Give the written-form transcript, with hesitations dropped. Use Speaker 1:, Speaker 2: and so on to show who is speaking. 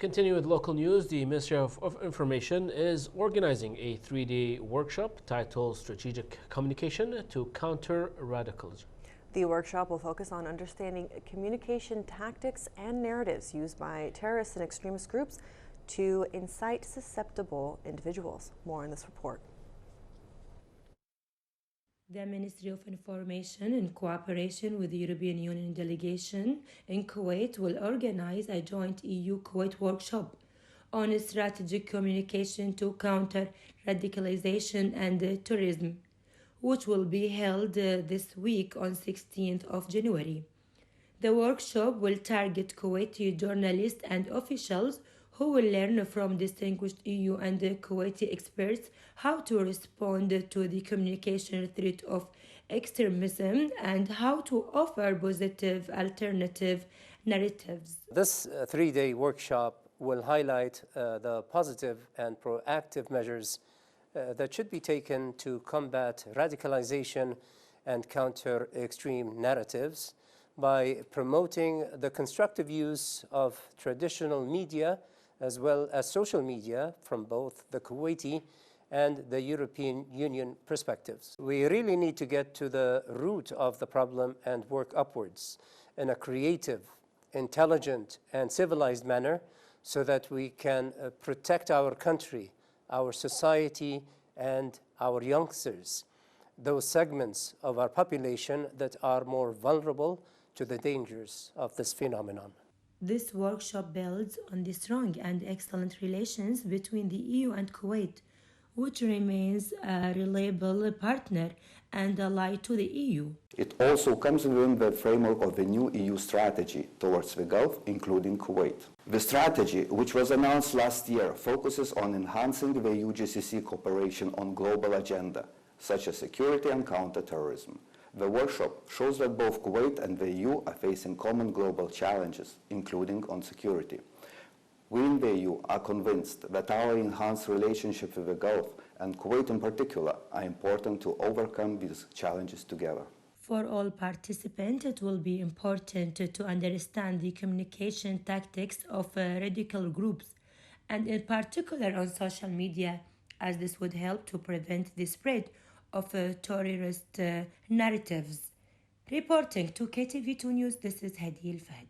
Speaker 1: Continuing with local news, the Ministry of Information is organizing a 3-day workshop titled Strategic Communication to Counter Radicalism.
Speaker 2: The workshop will focus on understanding communication tactics and narratives used by terrorist and extremist groups to incite susceptible individuals. More in this report.
Speaker 3: The Ministry of Information, in cooperation with the European Union delegation in Kuwait, will organize a joint EU-Kuwait workshop on strategic communication to counter radicalization and terrorism, which will be held this week on 16th of January. The workshop will target Kuwaiti journalists and officials who will learn from distinguished EU and Kuwaiti experts how to respond to the communication threat of extremism and how to offer positive alternative narratives.
Speaker 4: This 3-day workshop will highlight the positive and proactive measures that should be taken to combat radicalization and counter extreme narratives by promoting the constructive use of traditional media as well as social media from both the Kuwaiti and the European Union perspectives. We really need to get to the root of the problem and work upwards in a creative, intelligent, and civilized manner so that we can protect our country, our society, and our youngsters, those segments of our population that are more vulnerable to the dangers of this phenomenon.
Speaker 3: This workshop builds on the strong and excellent relations between the EU and Kuwait, which remains a reliable partner and ally to the EU.
Speaker 5: It also comes within the framework of the new EU strategy towards the Gulf, including Kuwait. The strategy, which was announced last year, focuses on enhancing the EU-GCC cooperation on global agenda, such as security and counter-terrorism. The workshop shows that both Kuwait and the EU are facing common global challenges, including on security. We in the EU are convinced that our enhanced relationship with the Gulf, and Kuwait in particular, are important to overcome these challenges together.
Speaker 3: For all participants, it will be important to understand the communication tactics of radical groups, and in particular on social media, as this would help to prevent the spread of terrorist narratives. Reporting to KTV2 News, this is Hadil Fahd.